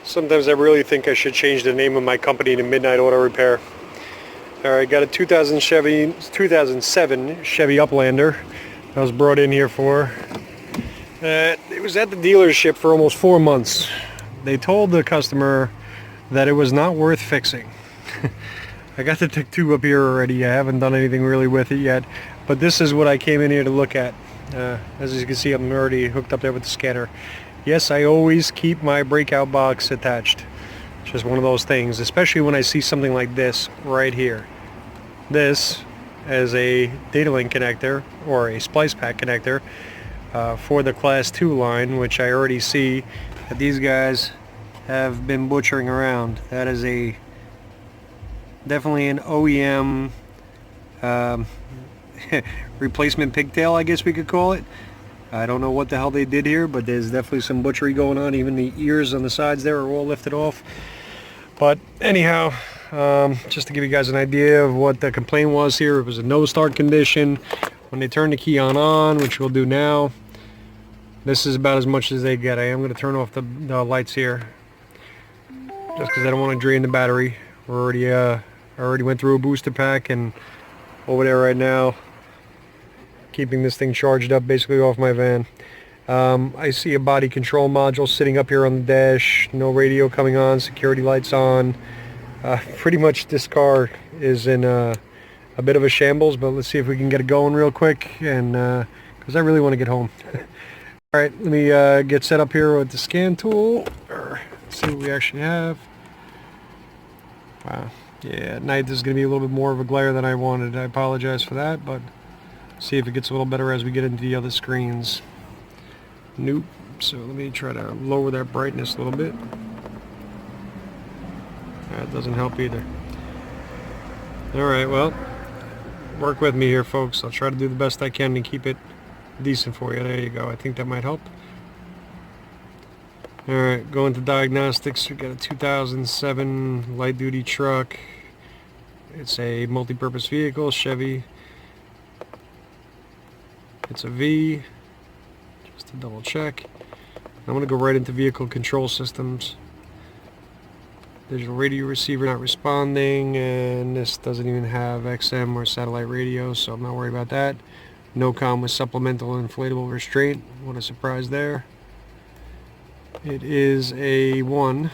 Sometimes I really think I should change the name of my company to Midnight Auto Repair. Alright, got a 2007 Chevy Uplander I was brought in here for. It was at the dealership for almost 4 months. They told the customer that it was not worth fixing. I got the Tic 2 up here already. I haven't done anything really with it yet, but this is what I came in here to look at. As you can see, I'm already hooked up there with the scanner. Yes, I always keep my breakout box attached. It's just one of those things, especially when I see something like this right here. This as a data link connector or a splice pack connector for the Class 2 line, which I already see that these guys have been butchering around. That is definitely an OEM replacement pigtail, I guess we could call it. I don't know what the hell they did here, but there's definitely some butchery going on. Even the ears on the sides there are all lifted off. But anyhow, just to give you guys an idea of what the complaint was here, it was a no start condition. When they turn the key on, which we'll do now, this is about as much as they get. I am going to turn off the lights here, just because I don't want to drain the battery. We're already, I already went through a booster pack and over there right now, keeping this thing charged up basically off my van. I see a body control module sitting up here on the dash, no radio coming on, security lights on. Pretty much this car is in a bit of a shambles, but let's see if we can get it going real quick, and because I really want to get home. Alright, let me get set up here with the scan tool, or see what we actually have. Wow, yeah, at night this is going to be a little bit more of a glare than I wanted. I apologize for that, but see if it gets a little better as we get into the other screens. Nope. So let me try to lower that brightness a little bit. That doesn't help either. Alright, well, work with me here, folks. I'll try to do the best I can to keep it decent for you. There you go. I think that might help. Alright, going to Diagnostics. We got a 2007 light duty truck. It's a multi-purpose vehicle, Chevy. It's a V, just to double check. I'm going to go right into vehicle control systems. Digital radio receiver not responding, and this doesn't even have XM or satellite radio, so I'm not worried about that. No comm with supplemental inflatable restraint. What a surprise there. It is a 1.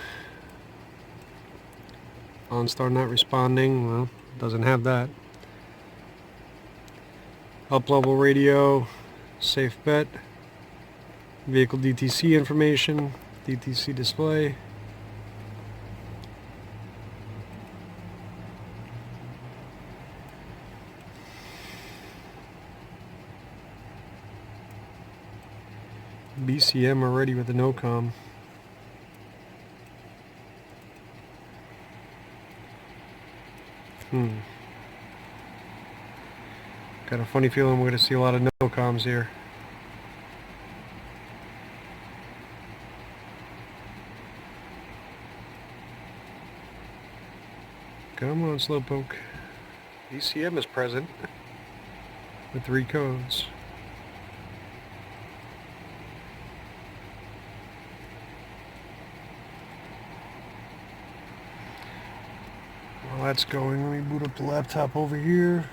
OnStar not responding. Well, doesn't have that. Up level radio, safe bet, vehicle DTC information, DTC display. BCM already with the no-com. Got a funny feeling we're going to see a lot of no-coms here. Come on, Slowpoke. ECM is present with 3 codes. While that's going, let me boot up the laptop over here.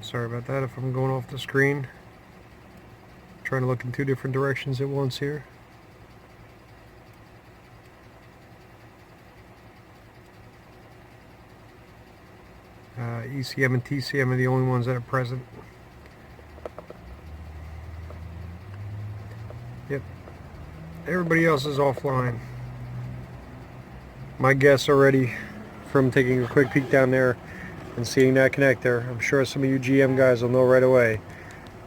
Sorry about that if I'm going off the screen. I'm trying to look in 2 different directions at once here. ECM and TCM are the only ones that are present. Yep. Everybody else is offline. My guess already from taking a quick peek down there and seeing that connector, I'm sure some of you GM guys will know right away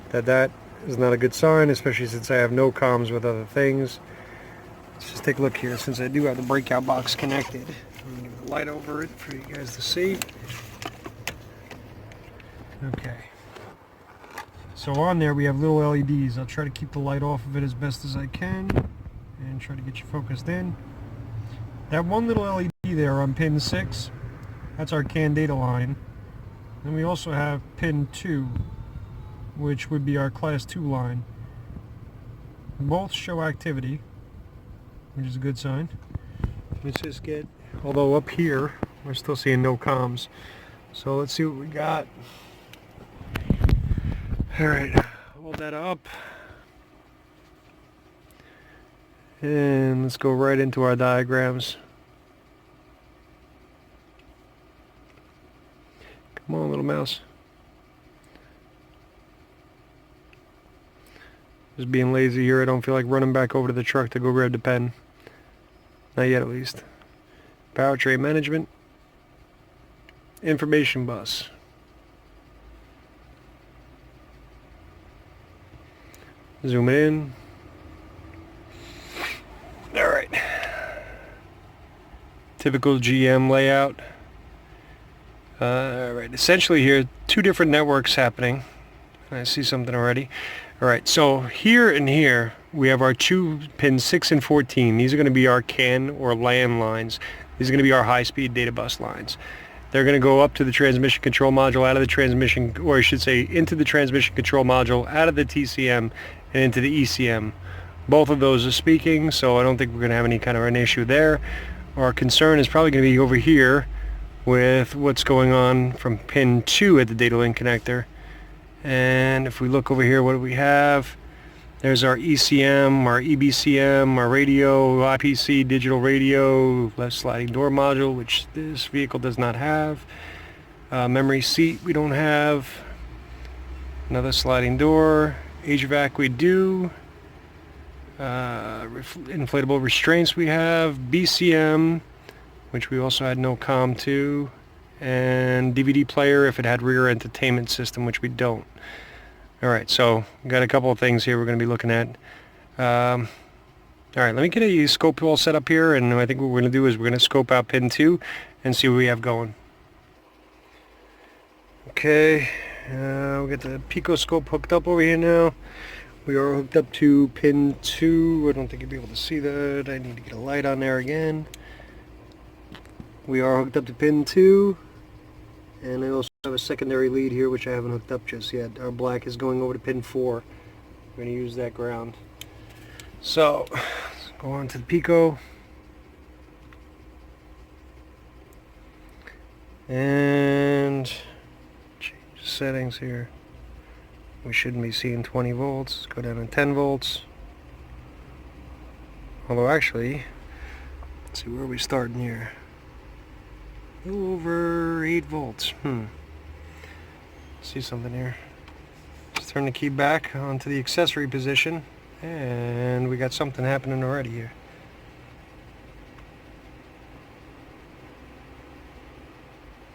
that that is not a good sign, especially since I have no comms with other things. Let's just take a look here. Since I do have the breakout box connected, I'm going to give the light over it for you guys to see. Okay. So on there we have little LEDs. I'll try to keep the light off of it as best as I can and try to get you focused in. That one little LED there on pin 6, that's our CAN data line. Then we also have pin 2, which would be our class 2 line. Both show activity, which is a good sign. Let's just get, although up here we're still seeing no comms. So let's see what we got. Alright, hold that up. And let's go right into our diagrams. Come on, little mouse. Just being lazy here. I don't feel like running back over to the truck to go grab the pen. Not yet, at least. Powertrain management. Information bus. Zoom it in. Alright. Typical GM layout. Alright, essentially here, two different networks happening. I see something already. Alright, so here and here, we have our two pins 6 and 14. These are going to be our CAN or LAN lines. These are going to be our high-speed data bus lines. They're going to go up to the transmission control module, out of the transmission, or I should say, into the transmission control module, out of the TCM, and into the ECM. Both of those are speaking, so I don't think we're going to have any kind of an issue there. Our concern is probably going to be over here with what's going on from pin 2 at the data link connector. And if we look over here, what do we have? There's our ECM, our EBCM, our radio, IPC, digital radio, left sliding door module, which this vehicle does not have. Memory seat we don't have. Another sliding door. HVAC we do. Inflatable restraints we have. BCM, which we also had no comm to. And DVD player if it had rear entertainment system, which we don't. Alright, so we've got a couple of things here we're going to be looking at. Alright, let me get a scope all set up here, and I think what we're going to do is we're going to scope out pin 2 and see what we have going. Okay, we'll get the Pico scope hooked up over here now. We are hooked up to pin 2. I don't think you'll be able to see that. I need to get a light on there again. We are hooked up to pin 2. And I also have a secondary lead here which I haven't hooked up just yet. Our black is going over to pin 4. We're going to use that ground. So, let's go on to the Pico. And change the settings here. We shouldn't be seeing 20 volts. Let's go down to 10 volts. Although actually, let's see where are we starting here. A little over 8 volts. See something here. Let's turn the key back onto the accessory position, and we got something happening already here.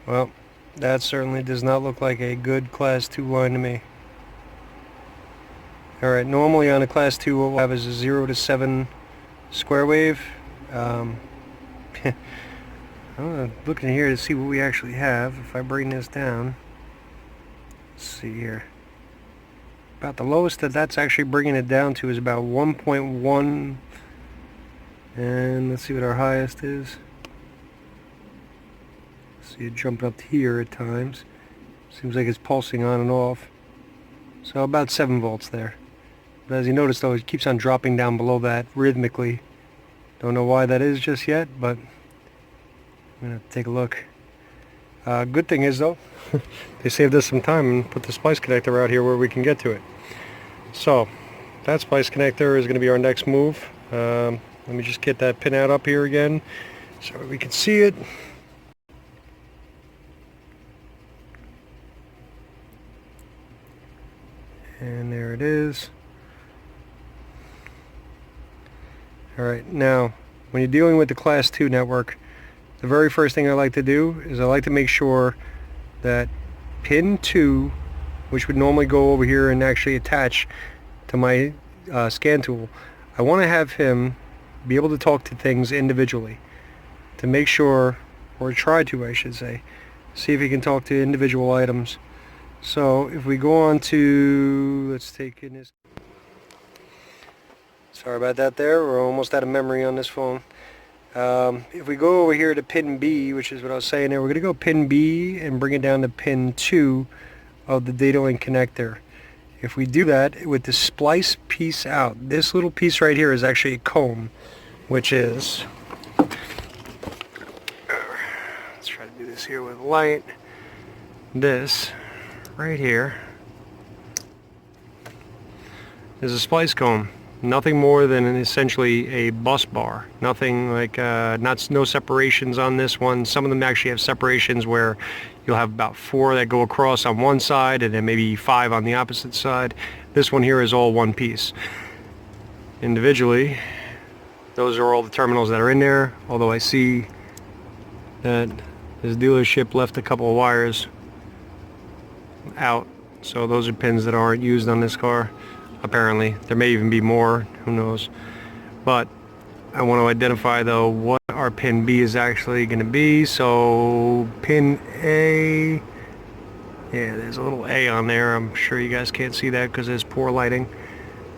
Well, that certainly does not look like a good class 2 line to me. Alright, normally on a class 2 what we'll have is a 0 to 7 square wave. I'm looking here to see what we actually have. If I bring this down, let's see here. About the lowest that's actually bringing it down to is about 1.1. And let's see what our highest is. See it jumping up here at times. Seems like it's pulsing on and off. So about 7 volts there. But as you notice though, it keeps on dropping down below that rhythmically. Don't know why that is just yet, but I'm going to take a look. Good thing is though, they saved us some time and put the splice connector out here where we can get to it. So, that splice connector is going to be our next move. Let me just get that pin out up here again so we can see it. And there it is. Alright, now, when you're dealing with the class 2 network, the very first thing I like to do is I like to make sure that pin 2, which would normally go over here and actually attach to my scan tool, I want to have him be able to talk to things individually to make sure, or try to I should say, see if he can talk to individual items So if we go on to, let's take in this. Sorry about that there, we're almost out of memory on this phone. If we go over here to pin B, which is what I was saying there, we're going to go pin B and bring it down to pin 2 of the data link connector. If we do that with the splice piece out, this little piece right here is actually a comb, which is, let's try to do this here with light, this right here is a splice comb. Nothing more than essentially a bus bar. Nothing like, no separations on this one. Some of them actually have separations where you'll have about 4 that go across on one side and then maybe 5 on the opposite side. This one here is all one piece. Individually, those are all the terminals that are in there, although I see that this dealership left a couple of wires out, so those are pins that aren't used on this car. Apparently there may even be more, who knows. But I want to identify though what our pin B is actually going to be. So pin A, yeah, there's a little A on there. I'm sure you guys can't see that because there's poor lighting.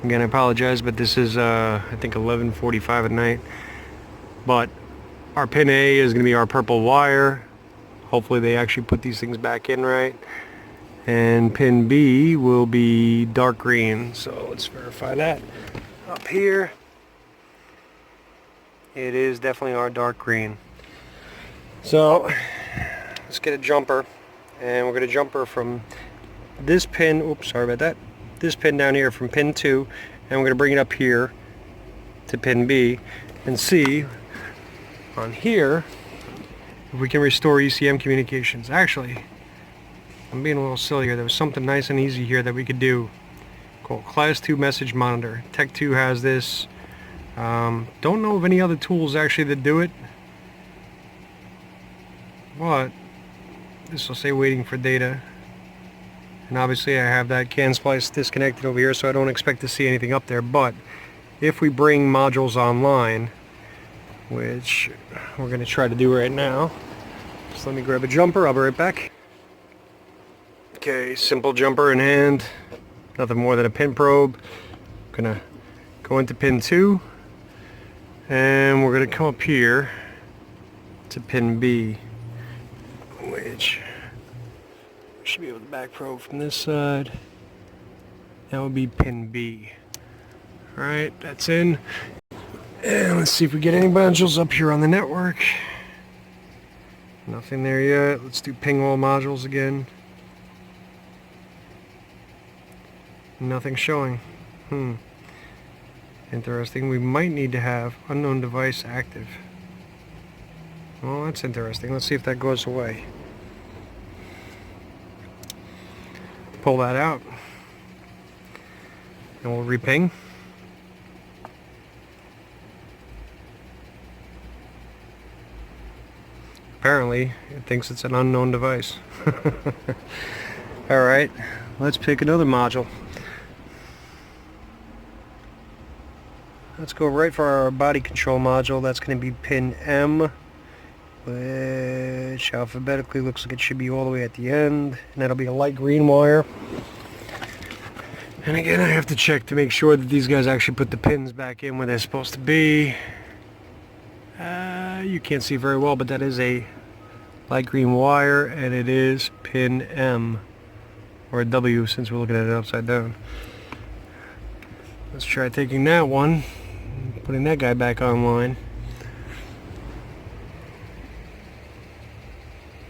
Again, I apologize, but this is I think 11:45 at night. But our pin A is going to be our purple wire. Hopefully they actually put these things back in right. And pin B will be dark green, so let's verify that. Up here, it is definitely our dark green. So let's get a jumper, and we're going to jumper from this pin, oops, sorry about that, this pin down here from pin 2, and we're going to bring it up here to pin B and see on here if we can restore ECM communications. Actually, I'm being a little silly here. There was something nice and easy here that we could do called Class 2 Message Monitor. Tech 2 has this. Don't know of any other tools actually that do it. But this will say waiting for data. And obviously I have that CAN splice disconnected over here, so I don't expect to see anything up there. But if we bring modules online, which we're going to try to do right now. Just let me grab a jumper. I'll be right back. Okay, simple jumper in hand, nothing more than a pin probe. Gonna go into pin 2, and we're gonna come up here to pin B, which should be able to back probe from this side. That would be pin B. Alright, that's in. And let's see if we get any modules up here on the network. Nothing there yet. Let's do ping all modules again. Nothing showing. Interesting. We might need to have unknown device active. Well, that's interesting. Let's see if that goes away. Pull that out. And we'll reping. Apparently, it thinks it's an unknown device. Alright, let's pick another module. Let's go right for our body control module. That's going to be pin M, which alphabetically looks like it should be all the way at the end. And that'll be a light green wire. And again, I have to check to make sure that these guys actually put the pins back in where they're supposed to be. You can't see very well, but that is a light green wire, and it is pin M, or W since we're looking at it upside down. Let's try taking that one, putting that guy back online.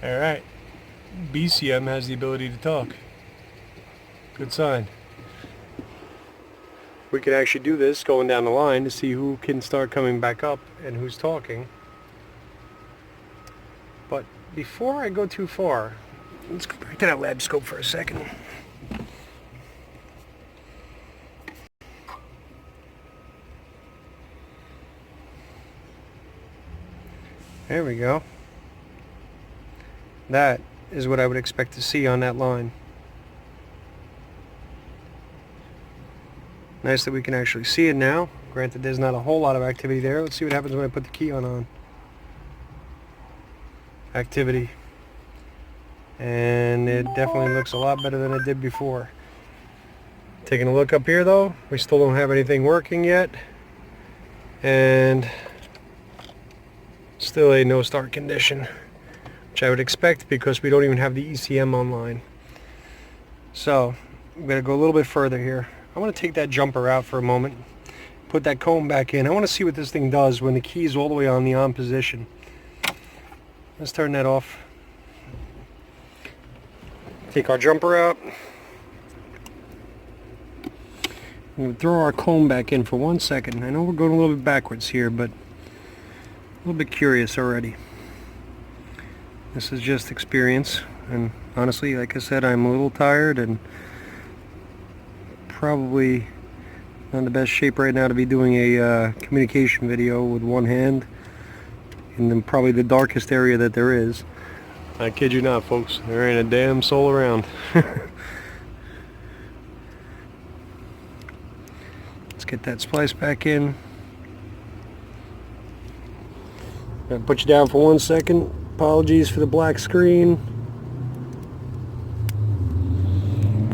Alright, BCM has the ability to talk. Good sign. We could actually do this going down the line to see who can start coming back up and who's talking. But before I go too far, let's go back to that lab scope for a second. There we go. That is what I would expect to see on that line. Nice that we can actually see it now. Granted, there's not a whole lot of activity there. Let's see what happens when I put the key on. Activity. and it definitely looks a lot better than it did before. Taking a look up here though, we still don't have anything working yet, and still a no start condition, which I would expect because we don't even have the ECM online. So I'm going to go a little bit further here. I want to take that jumper out for a moment, put that comb back in. I want to see what this thing does when the key is all the way on the on position. Let's turn that off. Take our jumper out. I'm going to throw our comb back in for 1 second. I know we're going a little bit backwards here, but a little bit curious already. This is just experience, and honestly, like I said, I'm a little tired and probably not in the best shape right now to be doing a communication video with one hand in probably the darkest area that there is. I kid you not, folks, there ain't a damn soul around. Let's get that splice back in. I'm gonna put you down for 1 second. Apologies for the black screen.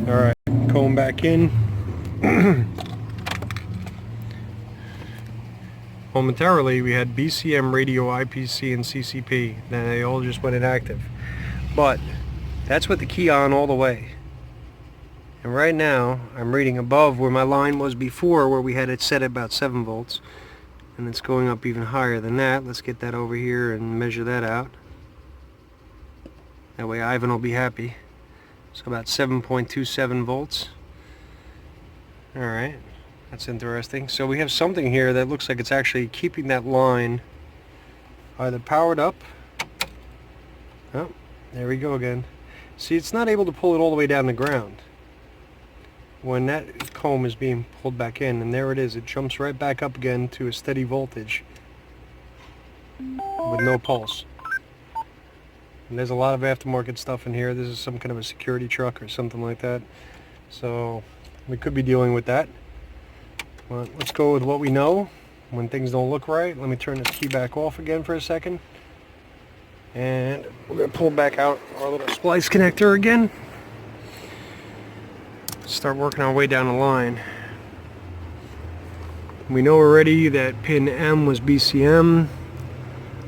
Alright, comb back in. Momentarily we had BCM, radio, IPC, and CCP. Then they all just went inactive. But that's with the key on all the way. And right now I'm reading above where my line was before, where we had it set at about 7 volts. And it's going up even higher than that. Let's get that over here and measure that out. That way Ivan will be happy. So about 7.27 volts. Alright, that's interesting. So we have something here that looks like it's actually keeping that line either powered up. Oh, there we go again. See, it's not able to pull it all the way down the ground when that comb is being pulled back in, and there it is. It jumps right back up again to a steady voltage with no pulse. And there's a lot of aftermarket stuff in here. This is some kind of a security truck or something like that. So we could be dealing with that. But let's go with what we know. When things don't look right, let me turn this key back off again for a second. And we're going to pull back out our little splice connector again. Start working our way down the line. We know already that pin M was BCM.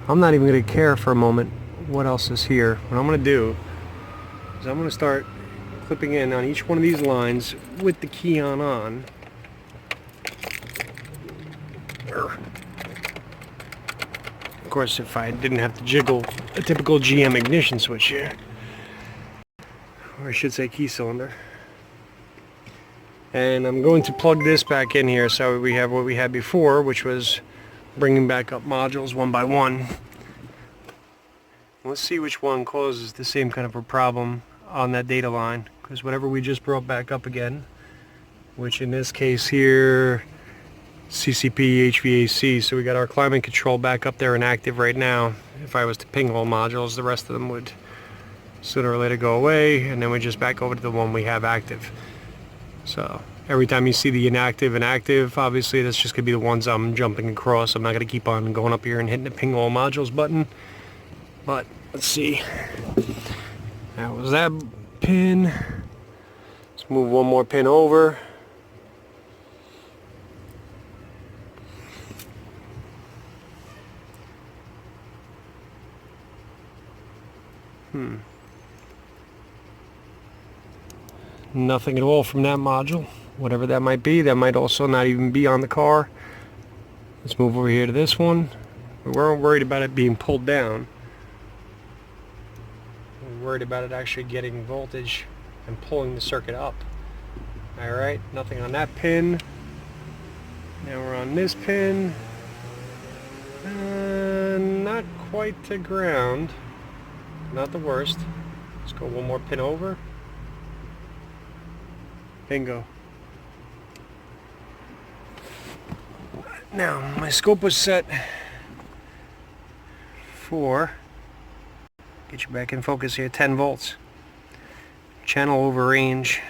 I'm not even going to care for a moment what else is here. What I'm going to do is I'm going to start clipping in on each one of these lines with the key on. Of course, if I didn't have to jiggle a typical GM ignition switch here, or I should say key cylinder. And I'm going to plug this back in here so we have what we had before, which was bringing back up modules one by one. Let's see which one causes the same kind of a problem on that data line, because whatever we just brought back up again, which in this case here, CCP, HVAC, so we got our climate control back up there and active right now. If I was to ping all modules, the rest of them would sooner or later go away, and then we just back over to the one we have active. So every time you see the inactive and active, obviously that's just going to be the ones I'm jumping across. I'm not going to keep on going up here and hitting the ping all modules button. But let's see. That was that pin. Let's move one more pin over. Nothing at all from that module. Whatever that might be, that might also not even be on the car. Let's move over here to this one. We weren't worried about it being pulled down. We were worried about it actually getting voltage and pulling the circuit up. Alright, nothing on that pin. Now we're on this pin. Not quite to ground. Not the worst. Let's go one more pin over. Bingo. Now, my scope was set for, get you back in focus here, 10 volts. Channel over range.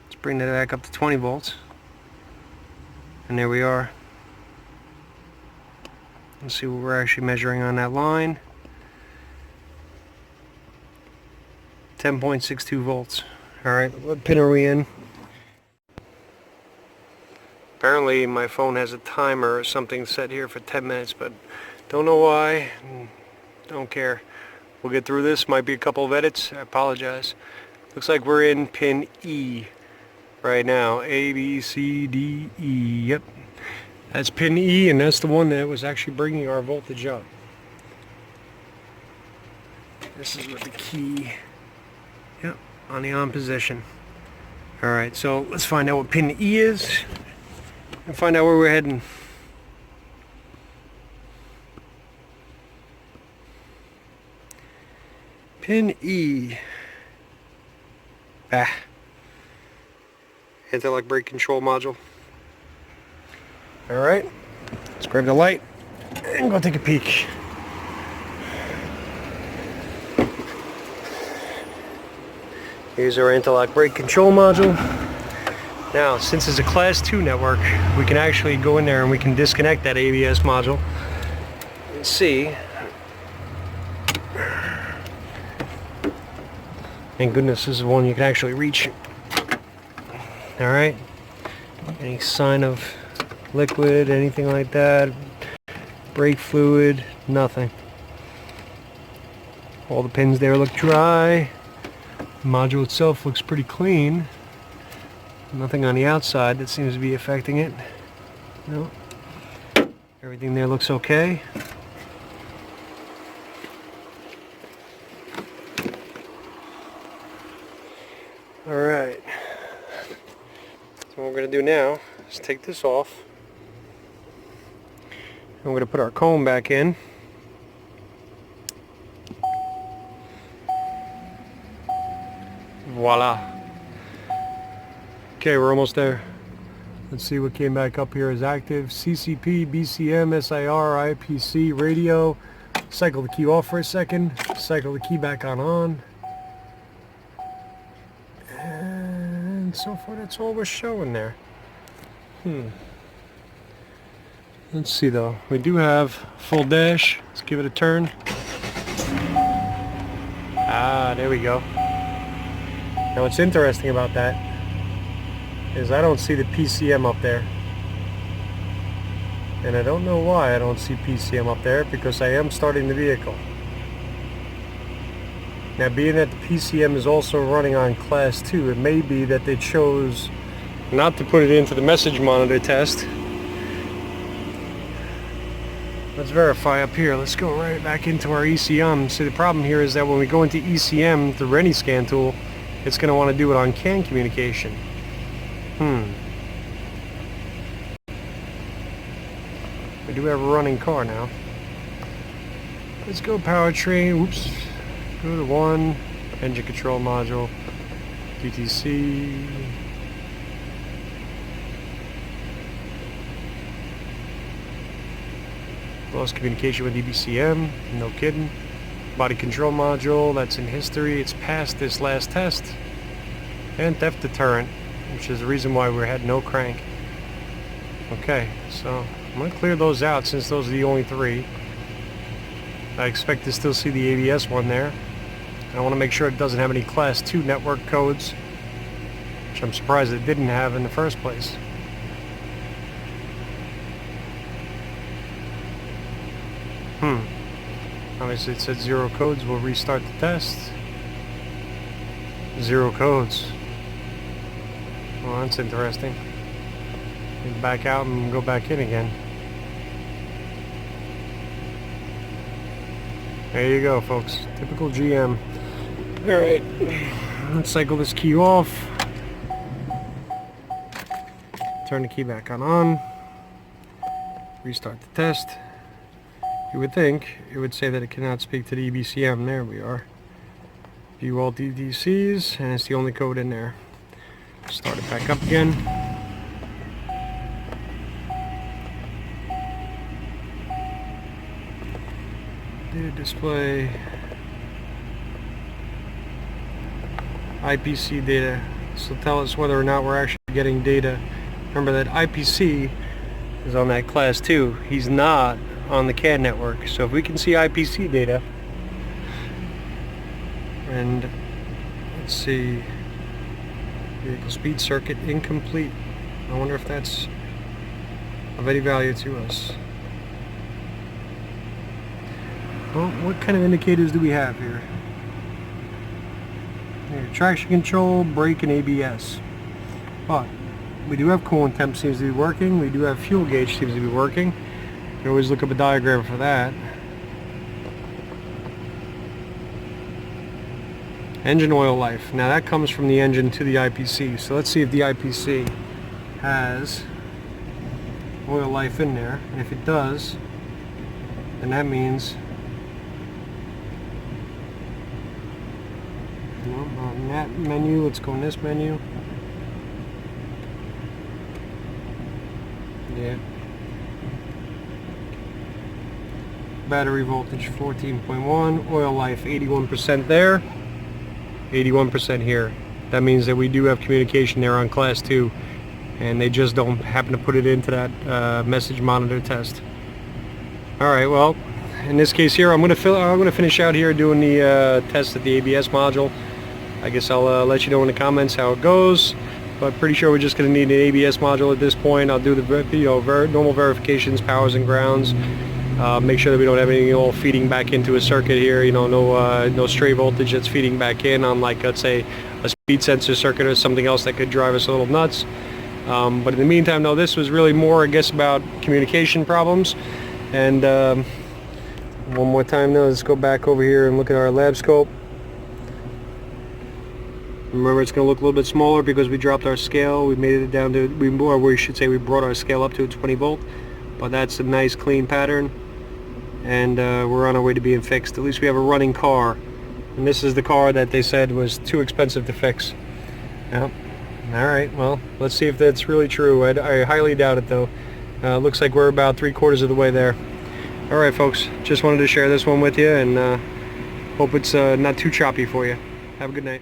Let's bring that back up to 20 volts. And there we are. Let's see what we're actually measuring on that line. 10.62 volts. Alright, what pin are we in? Apparently my phone has a timer or something set here for 10 minutes, but don't know why. Don't care. We'll get through this. Might be a couple of edits. I apologize. Looks like we're in pin E right now. A, B, C, D, E. Yep. That's pin E, and that's the one that was actually bringing our voltage up. This is with the key. Yep, on the on position. Alright, so let's find out what pin E is and find out where we're heading. Pin E. Anti-lock brake control module. Alright, let's grab the light and go take a peek. Here's our anti-lock brake control module. Now, since it's a class 2 network, we can actually go in there and we can disconnect that ABS module and see. Thank goodness this is one you can actually reach. Alright. Any sign of liquid, anything like that, brake fluid, nothing. All the pins there look dry. The module itself looks pretty clean. Nothing on the outside that seems to be affecting it. No. Everything there looks okay. Alright. So what we're going to do now is take this off. And we're going to put our comb back in. Voila. Okay, we're almost there. Let's see what came back up here as active. CCP, BCM, SIR, IPC, radio. Cycle the key off for a second. Cycle the key back on. And so far that's all we're showing there. Let's see though. We do have full dash. Let's give it a turn. Ah, there we go. Now what's interesting about that is I don't see the PCM up there. And I don't know why I don't see PCM up there, because I am starting the vehicle. Now being that the PCM is also running on class 2, it may be that they chose not to put it into the message monitor test. Let's verify up here. Let's go right back into our ECM. See, the problem here is that when we go into ECM, the Rennie scan tool, it's going to want to do it on CAN communication. We do have a running car now. Let's go powertrain. Oops. Go to 1. Engine control module. DTC. Lost communication with EBCM. No kidding. Body control module. That's in history. It's passed this last test. And theft deterrent, which is the reason why we had no crank. Okay, so I'm going to clear those out since those are the only 3. I expect to still see the ABS one there. I want to make sure it doesn't have any class 2 network codes, which I'm surprised it didn't have in the first place. Obviously it said 0 codes. We'll restart the test. 0 codes. Well, that's interesting. Back out and go back in again. There you go, folks. Typical GM. Alright, let's cycle this key off. Turn the key back on. Restart the test. You would think it would say that it cannot speak to the EBCM. There we are. View all DDCs, and it's the only code in there. Start it back up again. Data display. IPC data. This will tell us whether or not we're actually getting data. Remember that IPC is on that class 2. He's not on the CAN network. So if we can see IPC data and Let's see. Vehicle speed circuit incomplete. I wonder if that's of any value to us. Well, what kind of indicators do we have here? Here, traction control, brake, and ABS. But we do have coolant temp seems to be working. We do have fuel gauge seems to be working. You can always look up a diagram for that. Engine oil life. Now that comes from the engine to the IPC. So let's see if the IPC has oil life in there. And if it does, then that means on that menu, let's go in this menu. Yeah. Battery voltage 14.1, oil life 81% there, 81% here. That means that we do have communication there on class 2, and they just don't happen to put it into that message monitor test. Alright, well, in this case here, I'm gonna finish out here doing the test of the ABS module. I guess I'll let you know in the comments how it goes, but pretty sure we're just going to need an ABS module at this point. I'll do the normal verifications, powers and grounds, make sure that we don't have anything all feeding back into a circuit here, no stray voltage that's feeding back in on, like, let's say a speed sensor circuit or something else that could drive us a little nuts. But in the meantime, no, this was really more, I guess, about communication problems. And one more time now, let's go back over here and look at our lab scope. Remember, it's going to look a little bit smaller because we dropped our scale. We made it down to, or we should say we brought our scale up to a 20 volt. But that's a nice clean pattern, and we're on our way to being fixed. At least we have a running car. And this is the car that they said was too expensive to fix. Yep. Alright, well, let's see if that's really true. I highly doubt it, though. Looks like we're about 3/4 of the way there. Alright, folks, just wanted to share this one with you, and hope it's not too choppy for you. Have a good night.